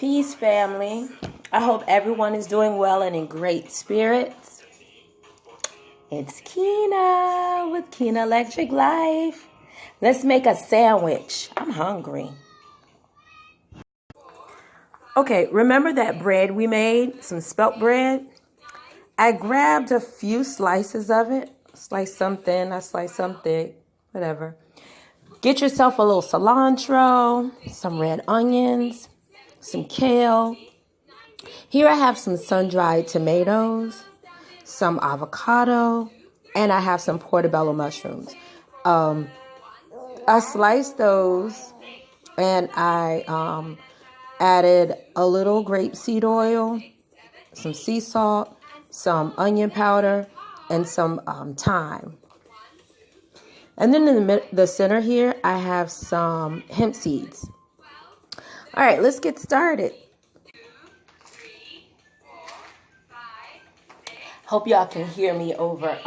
Peace, family. I hope everyone is doing well and in great spirits. It's Kina with Kina Electric Life. Let's make a sandwich. I'm hungry. Okay, remember that bread we made? Some spelt bread? I grabbed a few slices of it. Slice some thin, I slice some thick, whatever. Get yourself a little cilantro, some red onions, some kale. Here I have some sun-dried tomatoes, some avocado, and I have some portobello mushrooms. I sliced those and I added a little grapeseed oil, some sea salt, some onion powder, and some thyme. And then in the center here, I have some hemp seeds. All right, let's get started. Hope y'all can hear me over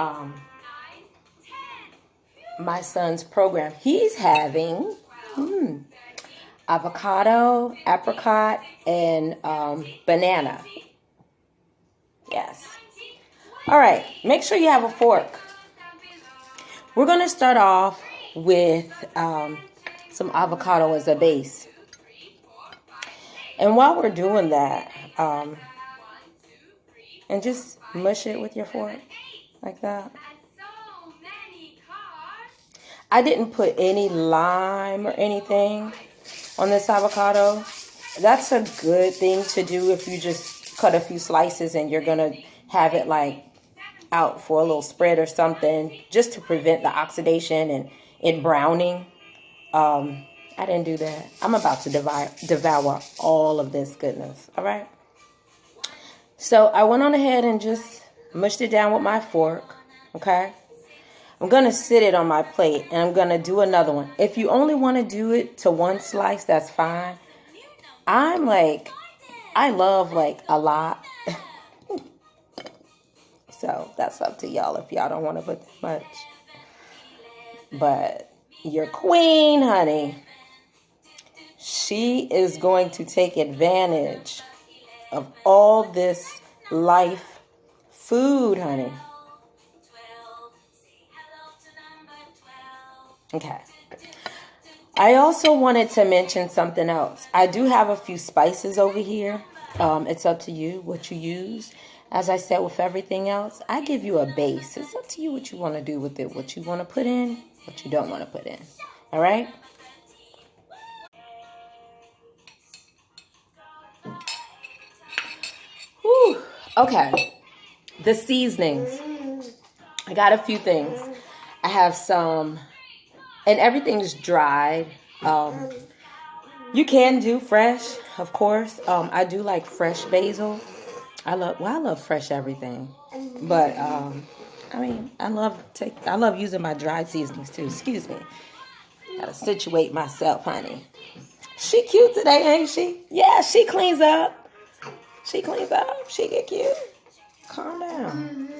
my son's program. He's having avocado, apricot, and banana. Yes. All right, make sure you have a fork. We're going to start off with some avocado as a base. And while we're doing that, and just mush it with your fork like that. I didn't put any lime or anything on this avocado. That's a good thing to do if you just cut a few slices and you're going to have it like out for a little spread or something, just to prevent the oxidation and it browning. I didn't do that. I'm about to devour all of this goodness. All right. So I went on ahead and just mushed it down with my fork. Okay. I'm going to sit it on my plate and I'm going to do another one. If you only want to do it to one slice, that's fine. I love like a lot. So that's up to y'all if y'all don't want to put that much. But your queen, honey, she is going to take advantage of all this life food, honey. Okay. I also wanted to mention something else. I do have a few spices over here. It's up to you what you use. As I said with everything else, I give you a base. It's up to you what you want to do with it, what you want to put in, what you don't want to put in. All right? Whew. Okay. The seasonings. I got a few things. I have some, and everything's dried. You can do fresh, of course. I do like fresh basil. I love fresh everything, but I love using my dried seasonings too. Excuse me, gotta situate myself, honey. She cute today, ain't she? Yeah, she cleans up. She get cute. Calm down.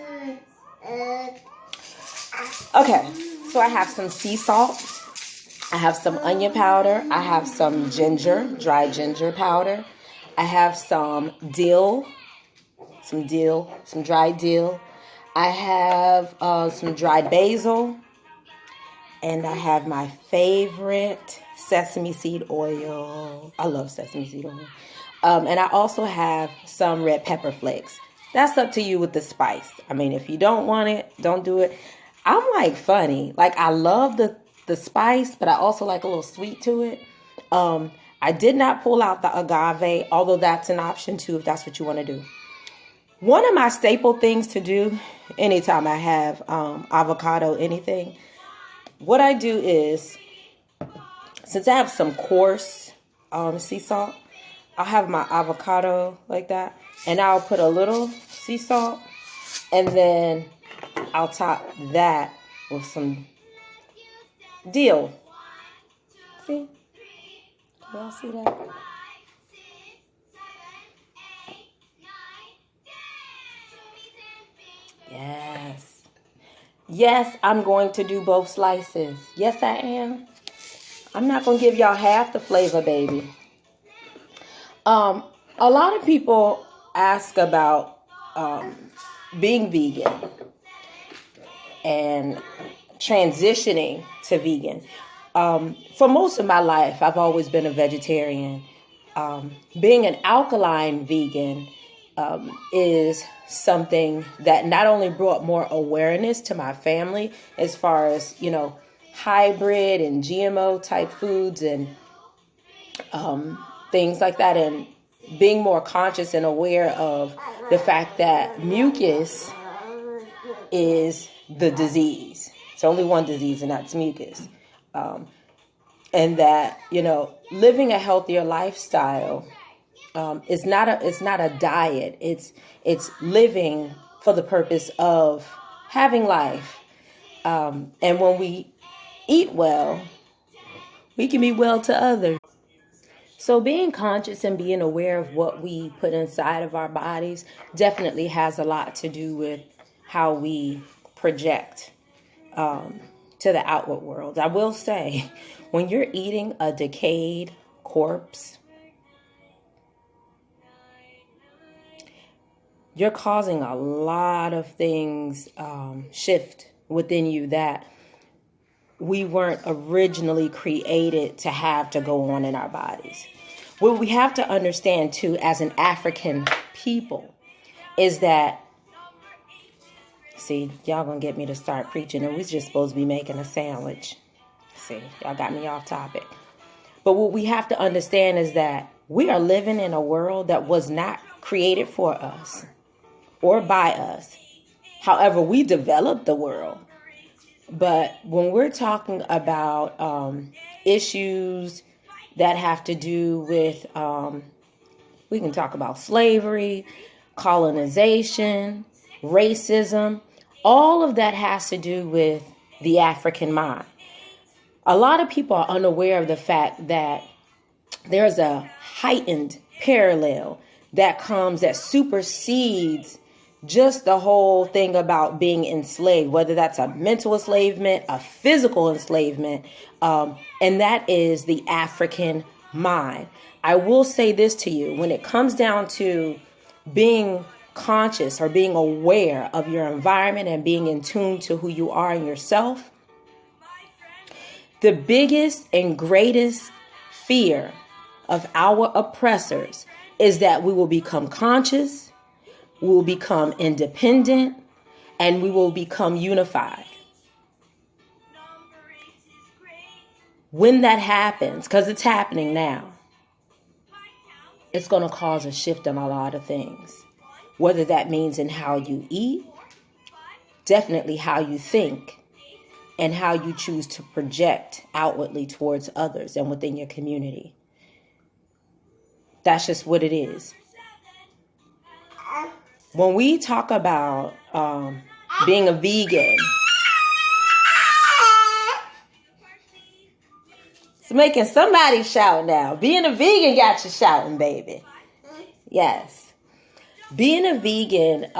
Okay, so I have some sea salt. I have some onion powder. I have some dried ginger powder. I have some dill. Some dried dill. I have some dried basil. And I have my favorite sesame seed oil. I love sesame seed oil. And I also have some red pepper flakes. That's up to you with the spice. I mean, if you don't want it, don't do it. I'm like funny. Like, I love the spice, but I also like a little sweet to it. I did not pull out the agave, although that's an option too if that's what you want to do. One of my staple things to do anytime I have avocado, anything, what I do is, since I have some coarse sea salt, I'll have my avocado like that, and I'll put a little sea salt, and then I'll top that with some dill. See? Y'all see that? Yes. Yes, I'm going to do both slices. Yes, I am. I'm not going to give y'all half the flavor, baby. A lot of people ask about being vegan and transitioning to vegan. For most of my life, I've always been a vegetarian. Being an alkaline vegan is something that not only brought more awareness to my family as far as, hybrid and GMO type foods and things like that, and being more conscious and aware of the fact that mucus is the disease. It's only one disease, and that's mucus. And that, living a healthier lifestyle is not a diet. It's living for the purpose of having life. And when we eat well, we can be well to others. So being conscious and being aware of what we put inside of our bodies definitely has a lot to do with how we project to the outward world. I will say, when you're eating a decayed corpse, you're causing a lot of things shift within you that we weren't originally created to have to go on in our bodies. What we have to understand too, as an African people, is that, see, y'all gonna get me to start preaching, and we're just supposed to be making a sandwich. See, y'all got me off topic. But what we have to understand is that we are living in a world that was not created for us or by us. However, we developed the world. But when we're talking about issues that have to do with, we can talk about slavery, colonization, racism, all of that has to do with the African mind. A lot of people are unaware of the fact that there's a heightened parallel that supersedes just the whole thing about being enslaved, whether that's a mental enslavement, a physical enslavement, and that is the African mind. I will say this to you, when it comes down to being conscious or being aware of your environment and being in tune to who you are and yourself, the biggest and greatest fear of our oppressors is that we will become conscious, we will become independent, and we will become unified. When that happens, because it's happening now, it's going to cause a shift in a lot of things. Whether that means in how you eat, definitely how you think, and how you choose to project outwardly towards others and within your community. That's just what it is. When we talk about being a vegan, it's making somebody shout now. Being a vegan got you shouting, baby. Yes. Being a vegan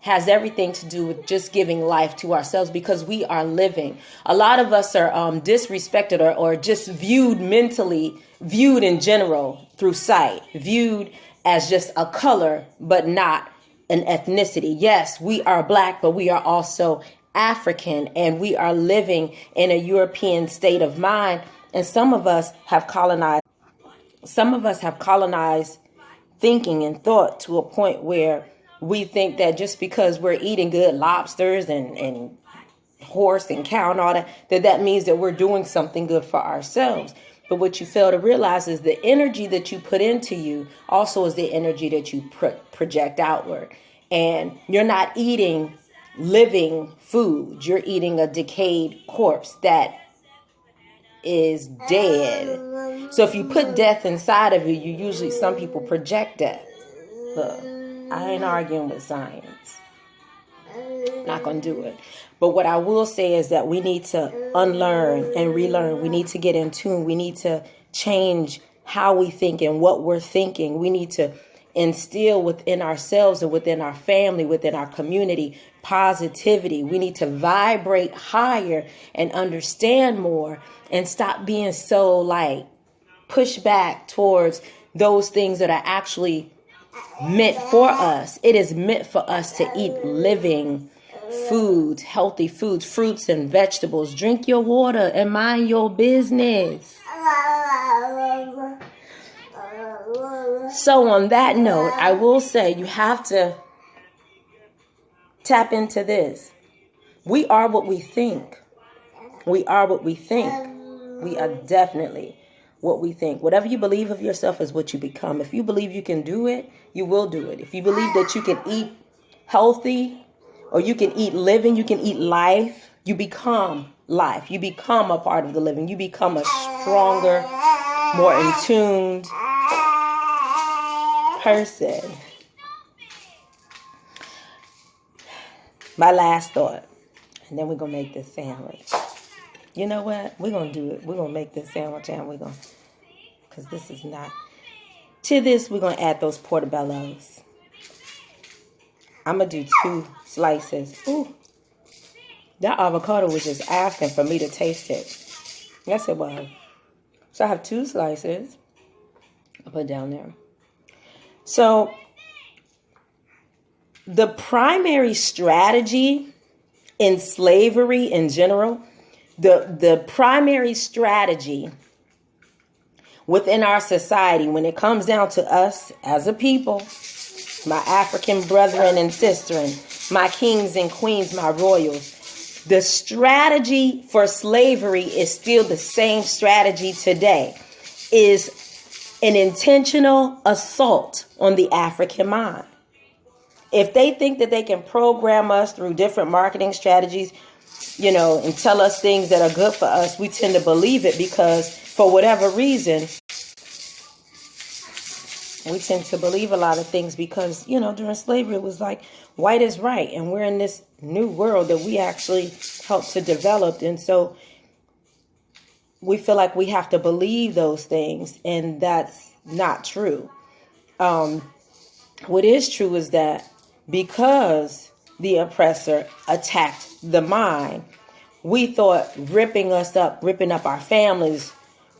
has everything to do with just giving life to ourselves, because we are living. A lot of us are disrespected or just viewed in general through sight, viewed as just a color, but not an ethnicity. Yes, we are Black, but we are also African, and we are living in a European state of mind. And some of us have colonized thinking and thought to a point where we think that just because we're eating good lobsters and horse and cow and all that means that we're doing something good for ourselves. But what you fail to realize is the energy that you put into you also is the energy that you project outward. And you're not eating living food. You're eating a decayed corpse that is dead. So if you put death inside of you, some people project death. Look, I ain't arguing with science. Not going to do it. But what I will say is that we need to unlearn and relearn. We need to get in tune. We need to change how we think and what we're thinking. We need to instill within ourselves and within our family, within our community, positivity. We need to vibrate higher and understand more and stop being so pushed back towards those things that are actually meant for us. It is meant for us to eat living foods, healthy foods, fruits and vegetables. Drink your water and mind your business. So on that note, I will say you have to tap into this. We are what we think. We are what we think. We are definitely what we think. Whatever you believe of yourself is what you become. If you believe you can do it, you will do it. If you believe that you can eat healthy, or you can eat living, you can eat life, you become life. You become a part of the living. You become a stronger, more in tuned person. My last thought, and then we're going to make this sandwich. You know what? We're going to do it. We're going to make this sandwich, and we're going to, because this is not. To this, we're going to add those portobellos. I'm going to do 2 slices. Ooh. That avocado was just asking for me to taste it. Yes, it was. So I have 2 slices. I'll put it down there. So the primary strategy in slavery in general, the primary strategy within our society when it comes down to us as a people, my African brethren and sisters, my kings and queens, my royals, the strategy for slavery is still the same strategy today, is an intentional assault on the African mind. If they think that they can program us through different marketing strategies, and tell us things that are good for us, we tend to believe it because for whatever reason, we tend to believe a lot of things because, during slavery, it was like white is right. And we're in this new world that we actually helped to develop. And so we feel like we have to believe those things. And that's not true. What is true is that because the oppressor attacked the mind, we thought ripping up our families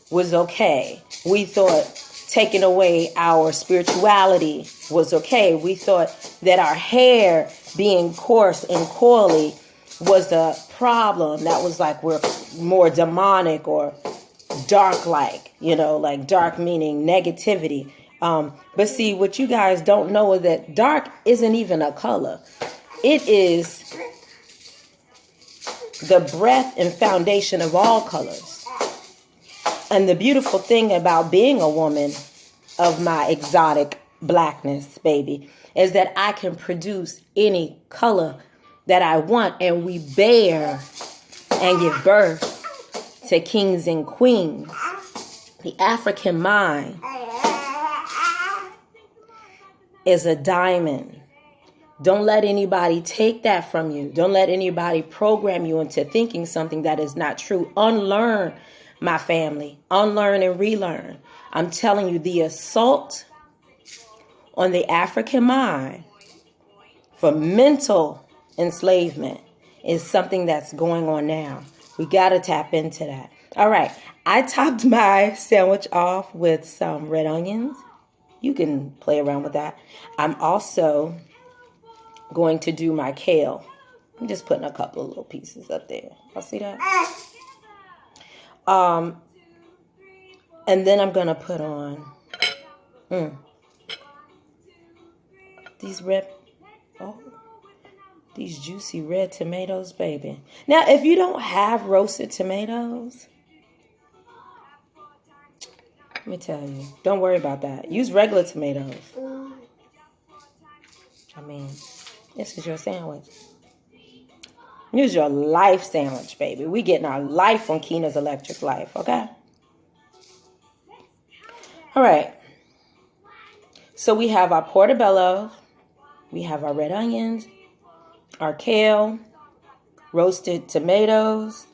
was okay. We thought taking away our spirituality was okay. We thought that our hair being coarse and coily was a problem. That was like we're more demonic or dark-like, like dark meaning negativity. But see, what you guys don't know is that dark isn't even a color. It is the breath and foundation of all colors. And the beautiful thing about being a woman of my exotic blackness, baby, is that I can produce any color that I want, and we bear and give birth to kings and queens. The African mind is a diamond. Don't let anybody take that from you. Don't let anybody program you into thinking something that is not true. Unlearn, my family. Unlearn and relearn. I'm telling you, the assault on the African mind for mental enslavement is something that's going on now. We got to tap into that. All right. I topped my sandwich off with some red onions. You can play around with that. I'm also going to do my kale. I'm just putting a couple of little pieces up there. Y'all see that? And then I'm going to put on these juicy red tomatoes, baby. Now, if you don't have roasted tomatoes, let me tell you, don't worry about that. Use regular tomatoes. This is your sandwich. Use your life sandwich, baby. We getting our life on Keena's Electric Life, okay? All right. So we have our portobello. We have our red onions, our kale, roasted tomatoes,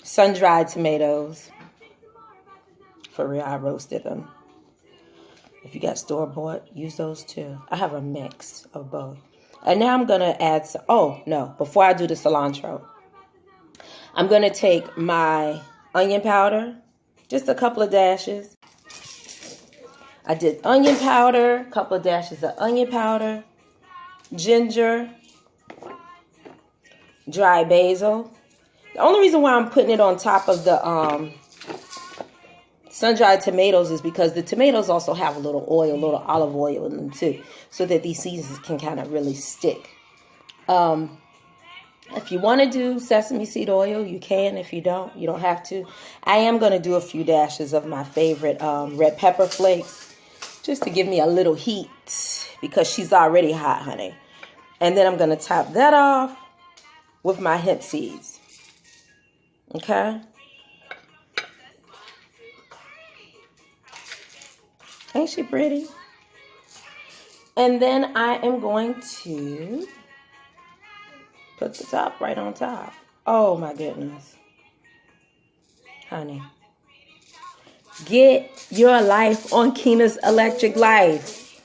sun-dried tomatoes. For real, I roasted them. If you got store-bought, use those too. I have a mix of both. And now I'm going to add some, before I do the cilantro, I'm going to take my onion powder, just a couple of dashes. I did onion powder, a couple of dashes of onion powder, ginger, dry basil. The only reason why I'm putting it on top of the sun-dried tomatoes is because the tomatoes also have a little oil, a little olive oil in them too, so that these seasonings can kind of really stick. If you want to do sesame seed oil, you can. If you don't have to. I am going to do a few dashes of my favorite red pepper flakes, just to give me a little heat, because she's already hot, honey. And then I'm going to top that off with my hemp seeds. Okay? Ain't she pretty? And then I am going to put the top right on top. Oh my goodness. Honey. Get your life on Keena's Electric Life.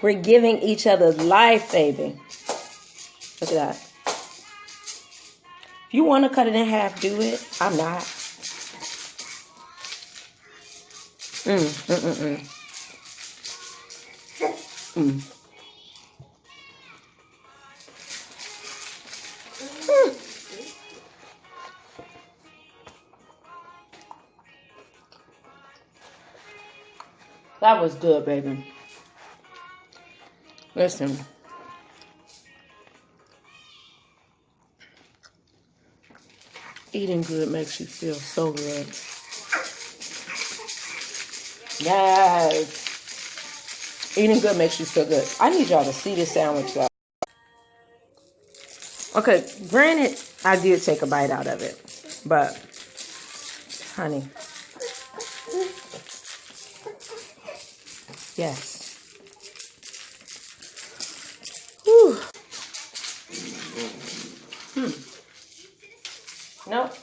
We're giving each other life, baby. Look at that. If you want to cut it in half, do it. I'm not. That was good, baby. Listen. Eating good makes you feel so good. Yes. Eating good makes you feel good. I need y'all to see this sandwich, though. Okay, granted, I did take a bite out of it. But, honey. Yes. Whew. Nope.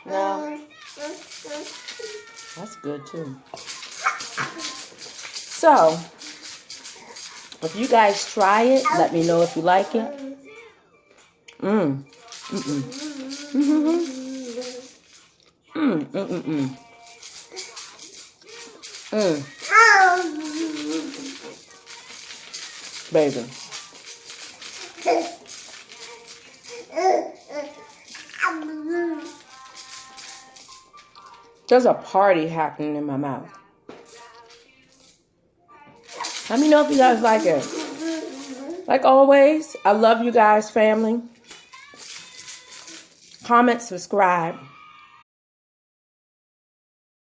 No. That's good too. So, if you guys try it, let me know if you like it. Baby. There's a party happening in my mouth. Let me know if you guys like it. Like always, I love you guys, family. Comment, subscribe.